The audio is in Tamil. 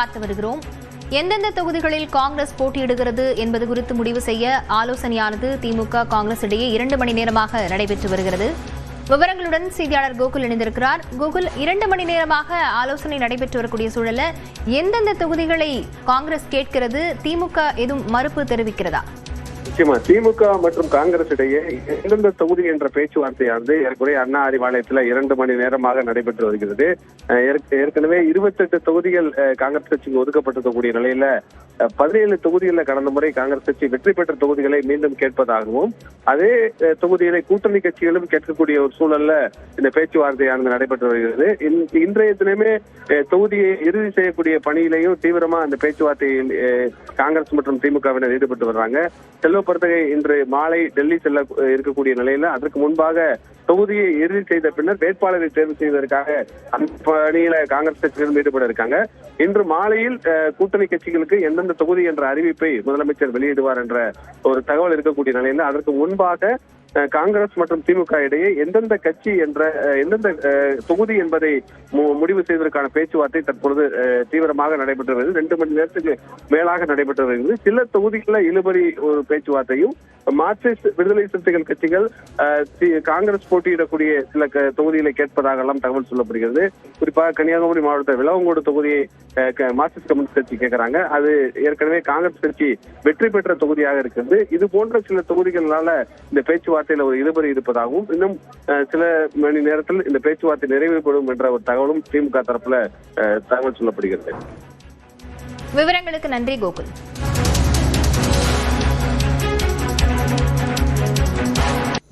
பார்த்து வருகிறோம். எந்தெந்த தொகுதிகளில் காங்கிரஸ் போட்டியிடுகிறது என்பது குறித்து முடிவு செய்ய ஆலோசனையானது திமுக காங்கிரஸ் இடையே 2 மணி நேரமாக நடைபெற்று வருகிறது. விவரங்களுடன் செய்தியாளர் கோகுல் இணைந்திருக்கிறார். கோகுல், 2 மணி நேரமாக ஆலோசனை நடைபெற்று வரக்கூடிய சூழல்ல எந்தெந்த தொகுதிகளை காங்கிரஸ் கேட்கிறது? திமுக எதுவும் மறுப்பு தெரிவிக்கிறதா? நிச்சயமா திமுக மற்றும் காங்கிரஸ் இடையே எந்தெந்த தொகுதி என்ற பேச்சுவார்த்தையானது ஏற்கனவே அண்ணா அறிவாலயத்தில் 2 மணி நேரமாக நடைபெற்று வருகிறது. ஏற்கனவே 28 தொகுதிகள் காங்கிரஸ் கட்சிக்கு ஒதுக்கப்பட்டிருக்கக்கூடிய நிலையில 17 தொகுதிகளில் கடந்த முறை காங்கிரஸ் கட்சி வெற்றி பெற்ற தொகுதிகளை மீண்டும் கேட்பதாகவும் அதே தொகுதிகளை கூட்டணி கட்சிகளும் கேட்கக்கூடிய ஒரு சூழல்ல இந்த பேச்சுவார்த்தையானது நடைபெற்று வருகிறது. இன்றைய தினமே தொகுதியை இறுதி செய்யக்கூடிய பணியிலையும் தீவிரமா அந்த பேச்சுவார்த்தையில் காங்கிரஸ் மற்றும் திமுகவினர் ஈடுபட்டு வர்றாங்க. செல்வப்பெருந்தகை இன்று மாலை டெல்லி செல்ல இருக்கக்கூடிய நிலையில அதற்கு முன்பாக தொகுதியை இறுதி செய்த பின்னர் வேட்பாளரை தேர்வு செய்வதற்காக அந்த பணியில காங்கிரஸ் கட்சியிலும் ஈடுபட இருக்காங்க. இன்று மாலையில் கூட்டணி கட்சிகளுக்கு எந்தெந்த தொகுதி என்ற அறிவிப்பை முதலமைச்சர் வெளியிடுவார் என்ற ஒரு தகவல் இருக்கக்கூடிய நிலையில அதற்கு முன்பாக காங்கிரஸ் மற்றும் திமுக இடையே எந்தெந்த கட்சி என்ற எந்தெந்த தொகுதி என்பதை முடிவு செய்வதற்கான பேச்சுவார்த்தை தற்பொழுது தீவிரமாக நடைபெற்று வருகிறது. 2 மணி நேரத்துக்கு மேலாக நடைபெற்று வருகிறது. சில தொகுதிகளில் இழுபறி ஒரு பேச்சுவார்த்தையும், மார்க்சிஸ்ட் விடுதலை சிறுத்தைகள் கட்சிகள் காங்கிரஸ் போட்டியிடக்கூடிய சில தொகுதிகளை கேட்பதாக எல்லாம் தகவல் சொல்லப்படுகிறது. குறிப்பாக கன்னியாகுமரி மாவட்ட விளவங்கோடு தொகுதியை மார்க்சிஸ்ட் கம்யூனிஸ்ட் கட்சி கேட்கிறாங்க. அது ஏற்கனவே காங்கிரஸ் கட்சி வெற்றி பெற்ற தொகுதியாக இருக்கிறது. இது போன்ற சில தொகுதிகளால இந்த பேச்சுவார்த்தையில ஒரு இழுபறி இருப்பதாகவும் இன்னும் சில மணி நேரத்தில் இந்த பேச்சுவார்த்தை நிறைவேறும் என்ற ஒரு தகவலும் திமுக தரப்புல தகவல் சொல்லப்படுகிறது. விவரங்களுக்கு நன்றி கோகுல்.